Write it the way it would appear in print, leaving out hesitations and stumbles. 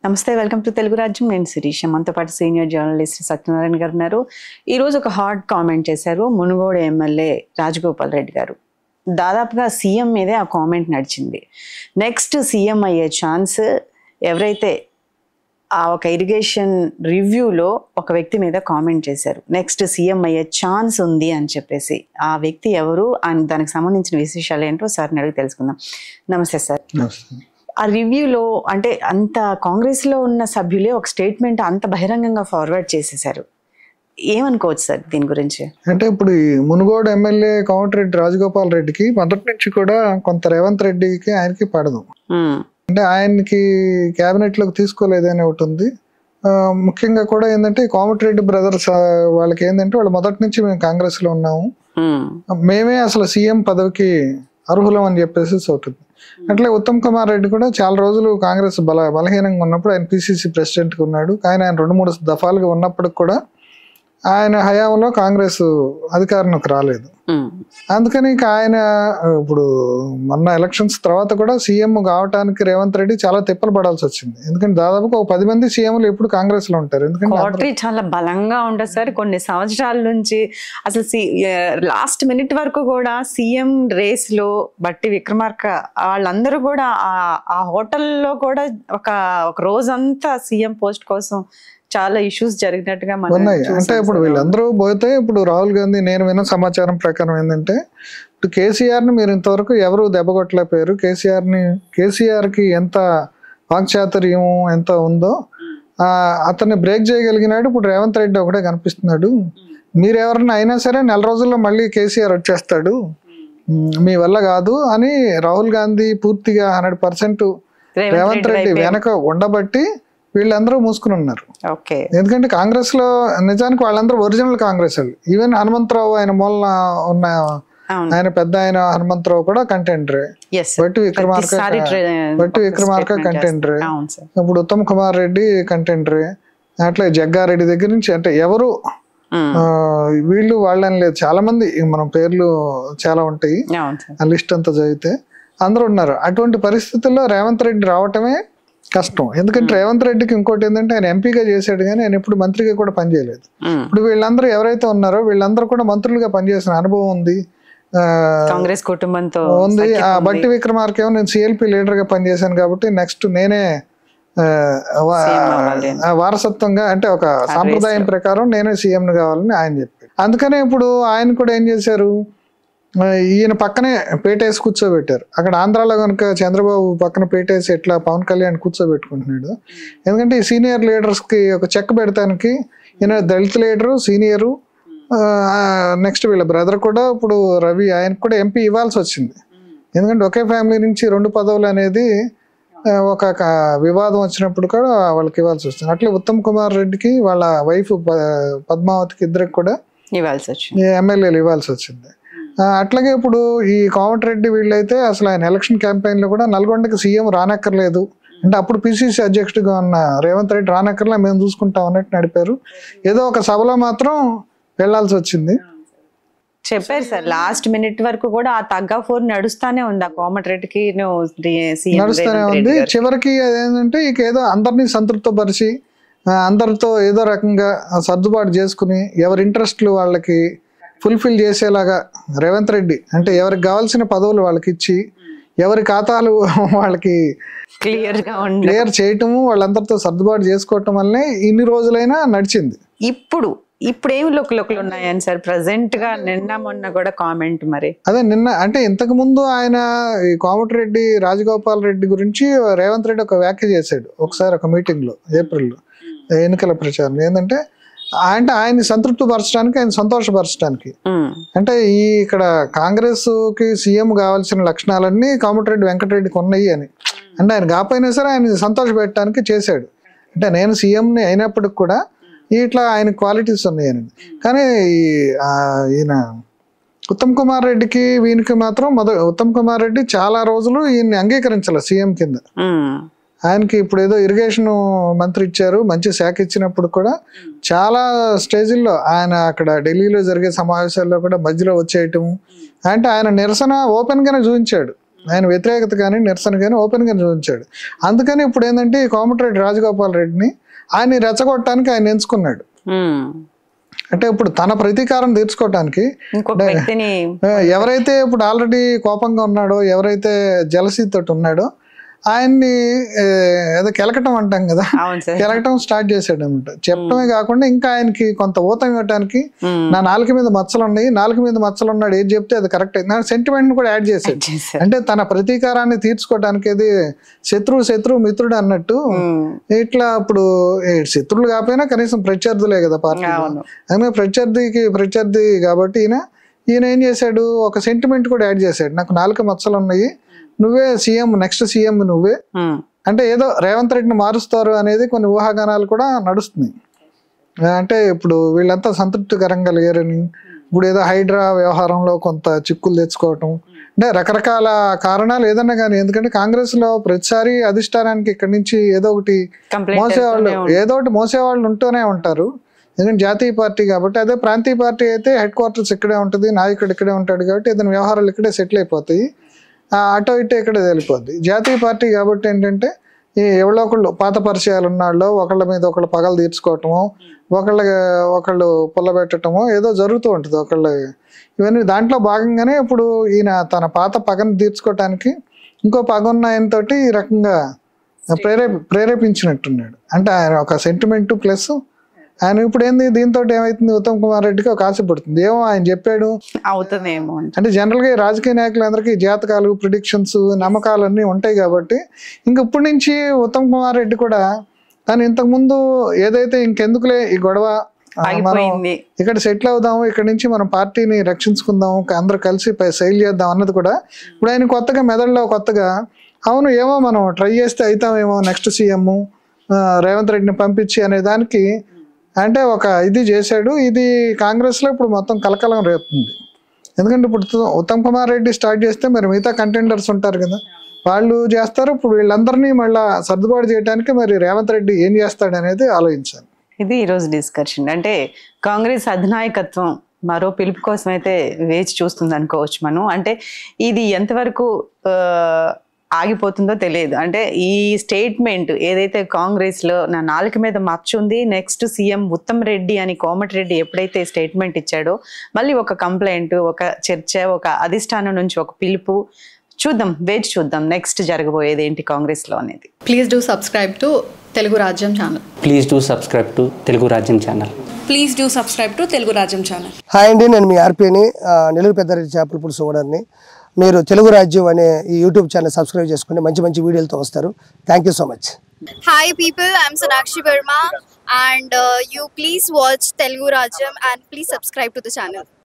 నమస్తే, welcome to Telugu రాజ్యం. నేను శిరీష. మనతో పాటు సీనియర్ జర్నలిస్ట్ సత్యనారాయణ గారు ఉన్నారు. ఈరోజు ఒక హాట్ కామెంట్ చేశారు మునుగోడు ఎమ్మెల్యే రాజగోపాల్ రెడ్డి గారు. దాదాపుగా సీఎం మీదే ఆ కామెంట్ నడిచింది. నెక్స్ట్ సీఎం అయ్యే ఛాన్స్ ఎవరైతే ఆ ఒక ఇరిగేషన్ రివ్యూలో ఒక వ్యక్తి మీద కామెంట్ చేశారు, నెక్స్ట్ సీఎం అయ్యే ఛాన్స్ ఉంది అని చెప్పేసి. ఆ వ్యక్తి ఎవరు అని దానికి సంబంధించిన విశేషాలు ఏంటో సార్ని అడిగి తెలుసుకుందాం. నమస్తే సార్. ఆ రివ్యూలో అంటే అంత కాంగ్రెస్ లో ఉన్న సభ్యులే ఒక స్టేట్మెంట్ అంత బహిరంగంగా ఫార్వర్డ్ చేసేసారు. ఏమనుకోవచ్చు సార్ దీని గురించి? అంటే ఇప్పుడు ఈ మునుగోడు ఎమ్మెల్యే కోమటిరెడ్డి రాజగోపాల్ రెడ్డికి మొదటి నుంచి కూడా కొంత రేవంత్ రెడ్డికి ఆయనకి పడదు. అంటే ఆయనకి క్యాబినెట్ లోకి తీసుకోలేదని ఒకటి ఉంది. ముఖ్యంగా కూడా ఏంటంటే కోమటిరెడ్డి బ్రదర్స్ వాళ్ళకి ఏంటంటే వాళ్ళు మొదటి నుంచి మేము కాంగ్రెస్ లో ఉన్నాము, మేమే అసలు సీఎం పదవికి అర్హులం అని చెప్పేసి ఒకటి. అట్లే ఉత్తమ్ కుమార్ రెడ్డి కూడా చాలా రోజులు కాంగ్రెస్ బలహీనంగా ఉన్నప్పుడు ఆయన పిసిసి ప్రెసిడెంట్ గా ఉన్నాడు. కానీ ఆయన 2-3 దఫాలుగా ఉన్నప్పటికి కూడా ఆయన హయాంలో కాంగ్రెస్ అధికారంలోకి రాలేదు. అందుకని ఆయన ఇప్పుడు మొన్న ఎలక్షన్స్ తర్వాత కూడా సీఎం కావడానికి రేవంత్ రెడ్డి చాలా తిప్పలు పడాల్సి వచ్చింది. ఎందుకంటే దాదాపుగా 10 మంది సీఎంలు ఎప్పుడు కాంగ్రెస్ లో ఉంటారు. ఎందుకంటే చాలా బలంగా ఉంటుంది సార్. కొన్ని సంవత్సరాల నుంచి అసలు లాస్ట్ మినిట్ వరకు కూడా సీఎం రేస్ లో బట్టి విక్రమార్క వాళ్ళందరూ కూడా ఆ హోటల్లో కూడా ఒక రోజంతా సీఎం పోస్ట్ కోసం చాలా ఇష్యూస్ జరిగినట్టుగా ఉన్నాయి. అంటే ఇప్పుడు వీళ్ళందరూ పోతే ఇప్పుడు రాహుల్ గాంధీ, నేను విన్న సమాచారం ప్రకారం ఏంటంటే ఇప్పుడు కేసీఆర్ ని మీరు ఇంతవరకు ఎవరు దెబ్బకొట్టలేకపోయారు. కేసీఆర్ కి ఎంత వాక్చాతుర్యం ఎంత ఉందో అతన్ని బ్రేక్ చేయగలిగినాడు ఇప్పుడు రేవంత్ రెడ్డి ఒకటే కనిపిస్తున్నాడు. మీరు ఎవరన్నా అయినా సరే 4 రోజుల్లో మళ్ళీ కేసీఆర్ వచ్చేస్తాడు, మీ వల్ల కాదు అని రాహుల్ గాంధీ పూర్తిగా 100% రేవంత్ రెడ్డి వెనక ఉండబట్టి వీళ్ళందరూ మూసుకుని ఉన్నారు. ఎందుకంటే కాంగ్రెస్ లో నిజానికి వాళ్ళందరూ ఒరిజినల్ కాంగ్రెస్ వాళ్ళు. ఈవెన్ హనుమంతరావు ఆయన మూలన ఉన్న ఆయన పెద్ద ఆయన హనుమంతరావు కూడా కంటెండరే, బట్టి విక్రమార్క కంటెండరే, ఇప్పుడు ఉత్తమ్ కుమార్ రెడ్డి కంటెండరే, అట్లా జగ్గారెడ్డి దగ్గర నుంచి అంటే ఎవరు వీళ్ళు వాళ్ళని లేదు, చాలా మంది మనం పేర్లు చాలా ఉంటాయి, ఆ లిస్ట్ అంతా చదివితే అందరూ ఉన్నారు. అటువంటి పరిస్థితుల్లో రేవంత్ రెడ్డి రావటమే కష్టం. ఎందుకంటే రేవంత్ రెడ్డికి ఇంకోటి ఏంటంటే ఆయన ఎంపీగా చేశాడు కానీ ఆయన ఎప్పుడు మంత్రిగా కూడా పనిచేయలేదు. ఇప్పుడు వీళ్ళందరూ ఎవరైతే ఉన్నారో వీళ్ళందరూ కూడా మంత్రులుగా పనిచేసిన అనుభవం ఉంది, కాంగ్రెస్ కుటుంబంతో ఉంది. బట్టి విక్రమార్క ఏమో నేను సిఎల్పి లీడర్ గా పనిచేశాను కాబట్టి నెక్స్ట్ నేనే వారసత్వంగా అంటే ఒక సాంప్రదాయం ప్రకారం నేనే సీఎం కావాలని ఆయన చెప్పాడు. అందుకనే ఇప్పుడు ఆయన కూడా ఏం చేశారు, ఈయన పక్కనే పేటేసి కూర్చోబెట్టారు. అక్కడ ఆంధ్రాలో కనుక చంద్రబాబు పక్కన పేటేసి ఎట్లా పవన్ కళ్యాణ్ కూర్చోబెట్టుకుంటున్నాడు. ఎందుకంటే ఈ సీనియర్ లీడర్స్ కి ఒక చెక్ పెడతానికి ఈయన దళిత లీడరు, సీనియరు, నెక్స్ట్ వీళ్ళ బ్రదర్ కూడా ఇప్పుడు రవి ఆయనకు కూడా ఎంపీ ఇవ్వాల్సి వచ్చింది. ఎందుకంటే ఒకే ఫ్యామిలీ నుంచి 2 పదవులు అనేది ఒక వివాదం వచ్చినప్పుడు కూడా వాళ్ళకి ఇవ్వాల్సి వస్తుంది. అట్లే ఉత్తమ్ కుమార్ రెడ్డికి వాళ్ళ వైఫ్ పద్మావతికి ఇద్దరికి కూడా ఇవ్వాల్సి వచ్చింది, ఎమ్మెల్యేలు ఇవ్వాల్సి వచ్చింది. అట్లాగే ఇప్పుడు ఈ కోమటిరెడ్డి వీళ్ళైతే అసలు ఆయన ఎలక్షన్ క్యాంపెయిన్ లో కూడా నల్గొండకి సీఎం రానక్కర్లేదు అంటే అప్పుడు పిసిసి అధ్యక్షుడిగా ఉన్న రేవంత్ రెడ్డి రానక్కర్లా మేము చూసుకుంటాం అన్నట్టు నడిపారు. ఏదో ఒక సభలో మాత్రం వెళ్లాల్సి వచ్చింది చెప్పారు సార్. లాస్ట్ మినిట్ వరకు కూడా ఆ తగ్గ ఫోర్ నడుస్తానే ఉంది, ఆ కోమటిరెడ్డికి నడుస్తానే ఉంది. చివరికి అదేంటంటే ఇక ఏదో అందరినీ సంతృప్తపరిచి అందరితో ఏదో రకంగా సర్దుబాటు చేసుకుని ఎవరి ఇంట్రెస్ట్లు వాళ్ళకి ఫుల్ఫిల్ చేసేలాగా రేవంత్ రెడ్డి అంటే ఎవరికి కావాల్సిన పదవులు వాళ్ళకి ఇచ్చి ఎవరి ఖాతాలు వాళ్ళకి క్లియర్ చేయటము వాళ్ళందరితో సర్దుబాటు చేసుకోవటం వల్లనే ఇన్ని రోజులైనా నడిచింది. ఇప్పుడు ఏమి లోకలు ఉన్నాయని సార్ ప్రెసెంట్ గా? నిన్న మొన్న కూడా కామెంట్ మరి అదే నిన్న అంటే ఇంతకు ముందు ఆయన ఈ కోమటిరెడ్డి రాజగోపాల్ రెడ్డి గురించి రేవంత్ రెడ్డి ఒక వ్యాఖ్య చేశాడు ఒకసారి ఒక మీటింగ్ లో ఏప్రిల్లో ఎన్నికల ప్రచారం. ఏంటంటే అంటే ఆయన సంతృప్తి పరచడానికి, ఆయన సంతోషపరచడానికి, అంటే ఈ ఇక్కడ కాంగ్రెస్ కి సీఎం కావాల్సిన లక్షణాలన్నీ కోమటిరెడ్డి వెంకటరెడ్డికి ఉన్నాయి అని అంటే ఆయన కాకపోయినా సరే ఆయన సంతోష పెట్టడానికి చేశాడు. అంటే నేను సీఎంని అయినప్పటికి కూడా ఇట్లా ఆయన క్వాలిటీస్ ఉన్నాయని. కానీ ఈయన ఉత్తమ్ కుమార్ రెడ్డికి వీనికి మాత్రం ఉత్తమ్ కుమార్ రెడ్డి చాలా రోజులు ఈయన్ని అంగీకరించాలి సీఎం కింద. ఆయనకి ఇప్పుడు ఏదో ఇరిగేషన్ మంత్రి ఇచ్చారు, మంచి శాఖ ఇచ్చినప్పుడు కూడా చాలా స్టేజ్ల్లో ఆయన అక్కడ ఢిల్లీలో జరిగే సమావేశాల్లో కూడా మధ్యలో వచ్చేయటం అంటే ఆయన నిరసన ఓపెన్ గానే చూపించాడు. ఆయన వ్యతిరేకత కానీ నిరసన కానీ ఓపెన్గా చూపించాడు. అందుకని ఇప్పుడు ఏంటంటే ఈ కోమటిరెడ్డి రాజగోపాల్ రెడ్డిని ఆయన రెచ్చగొట్టడానికి ఆయన ఎంచుకున్నాడు. అంటే ఇప్పుడు తన ప్రతీకారం తీర్చుకోవటానికి ఎవరైతే ఇప్పుడు ఆల్రెడీ కోపంగా ఉన్నాడో, ఎవరైతే జలసీ తోటి ఉన్నాడో ఆయన్ని ఏదో కెలకటం అంటాం కదా, కెలకటం స్టార్ట్ చేశాడు అనమాట. చెప్పడమే కాకుండా ఇంకా ఆయనకి కొంత ఊతం ఇవ్వటానికి నా నాలుక మీద మచ్చలు ఉన్నాయి, నాలుక మీద మచ్చలు ఉన్నాడు, ఏది చెప్తే అది కరెక్ట్ అయింది, సెంటిమెంట్ కూడా యాడ్ చేశాడు. అంటే తన ప్రతీకారాన్ని తీర్చుకోవటానికి అది శత్రువు మిత్రుడు అన్నట్టు ఇట్లా ఇప్పుడు శత్రువులు కాకపోయినా కనీసం ప్రత్యర్థులే కదా పార్టీ, అందుకే ప్రత్యర్థి కాబట్టి ఈయన ఏం చేశాడు, ఒక సెంటిమెంట్ కూడా యాడ్ చేశాడు. నాకు నాలుక మచ్చలు ఉన్నాయి, నువ్వే సీఎం, నెక్స్ట్ సీఎం నువ్వే, అంటే ఏదో రేవంత్ రెడ్డిని మారుస్తారు అనేది కొన్ని ఊహాగానాలు కూడా నడుస్తున్నాయి. అంటే ఇప్పుడు వీళ్ళంతా సంతృప్తికరంగా లేరని, ఇప్పుడు ఏదో హైడ్రా వ్యవహారంలో కొంత చిక్కులు తెచ్చుకోవటం, అంటే రకరకాల కారణాలు ఏదన్నా కానీ. ఎందుకంటే కాంగ్రెస్ లో ప్రతిసారి అధిష్టానానికి ఇక్కడి నుంచి ఏదో ఒకటి మోసేవాళ్ళు ఉంటూనే ఉంటారు. ఎందుకంటే జాతీయ పార్టీ కాబట్టి. అదే ప్రాంతీయ పార్టీ అయితే హెడ్ క్వార్టర్స్ ఇక్కడే ఉంటుంది, నాయకుడు ఇక్కడే ఉంటాడు కాబట్టి ఏదైనా వ్యవహారాలు ఇక్కడే సెటిల్ అయిపోతాయి, అటో ఇటో ఇక్కడే వెళ్ళిపోద్ది. జాతీయ పార్టీ కాబట్టి ఏంటంటే ఈ ఎవరో ఒకళ్ళు పాత పరిచయాలు ఉన్నాళ్ళు ఒకళ్ళ మీద ఒకళ్ళు పగలు తీర్చుకోవటము, ఒకళ్ళు పుల్లబెట్టడము ఏదో జరుగుతూ ఉంటుంది ఒకళ్ళు. ఇవన్నీ దాంట్లో భాగంగానే ఇప్పుడు ఈయన తన పాత పగను తీర్చుకోవటానికి ఇంకో పగ ఉన్న ఆయనతోటి ఈ రకంగా ప్రేరేపించినట్టున్నాడు. అంటే ఆయన ఒక సెంటిమెంట్ ప్లస్ ఆయన ఇప్పుడు ఏంది దీంతో ఏమైతుంది, ఉత్తమ్ కుమార్ రెడ్డికి ఒక ఆశ పడుతుంది, ఏమో ఆయన చెప్పాడు అవుతుందేమో. అంటే జనరల్ గా రాజకీయ నాయకులందరికీ జాతకాలు, ప్రిడిక్షన్స్, నమ్మకాలు అన్నీ ఉంటాయి కాబట్టి ఇంక ఇప్పటి నుంచి ఉత్తమ్ కుమార్ రెడ్డి కూడా తను ఇంతకు ముందు ఏదైతే ఇంకెందుకులే ఈ గొడవ, మనం ఇక్కడ సెటిల్ అవుదాము, ఇక్కడ నుంచి మనం పార్టీని రక్షించుకుందాం, అందరూ కలిసి శైలి చేద్దాం అన్నది కూడా ఇప్పుడు ఆయన కొత్తగా మెదడులో అవును ఏమో మనం ట్రై చేస్తే అవుతామేమో నెక్స్ట్ సీఎం రేవంత్ రెడ్డిని పంపించి అనే దానికి అంటే ఒక ఇది చేశాడు. ఇది కాంగ్రెస్ లో ఇప్పుడు మొత్తం కలకలం రేపుతుంది. ఎందుకంటే ఇప్పుడు ఉత్తమ్ కుమార్ రెడ్డి స్టార్ట్ చేస్తే మరి మిగతా కంటెండర్స్ ఉంటారు కదా, వాళ్ళు చేస్తారు. ఇప్పుడు వీళ్ళందరినీ మళ్ళీ సర్దుబాటు చేయడానికి మరి రేవంత్ రెడ్డి ఏం చేస్తాడు అనేది ఆలోచించాలి. ఇది ఈరోజు డిస్కషన్. అంటే కాంగ్రెస్ అధినాయకత్వం మరో పిలుపు కోసం అయితే వేచి చూస్తుంది అనుకోవచ్చు మనం. అంటే ఇది ఎంతవరకు ఆగిపోతుందో తెలియదు. అంటే ఈ స్టేట్మెంట్ ఏదైతే కాంగ్రెస్ లో నా నాలుక మీద మచ్చ ఉంది, నెక్స్ట్ సీఎం ఉత్తమ్ రెడ్డి అని కోమటిరెడ్డి ఎప్పుడైతే స్టేట్మెంట్ ఇచ్చాడో మళ్ళీ ఒక కంప్లైంట్, ఒక చర్చ, ఒక అధిష్టానం నుంచి ఒక పిలుపు, చూద్దాం, వేచి చూద్దాం నెక్స్ట్ జరగబోయేది ఏంటి కాంగ్రెస్ లో అనేది. Please do subscribe to Telugu Rajyam channel. Please do subscribe to Telugu Rajyam channel. Please do subscribe to Telugu Rajyam channel. Hi అండి, నేను మీ ఆర్పీని, నెల్లూరు పెద్దారెడ్డి చేపల పులుసు ఓనర్ని. మీరు తెలుగు రాజ్యం అనే ఈ యూట్యూబ్ ఛానల్ సబ్స్క్రైబ్ చేసుకుని మంచి వీడియోలతో వస్తారు. Thank you so much. Hi people, I'm Sonakshi Verma and you please watch Telugu Rajyam and please subscribe to the channel.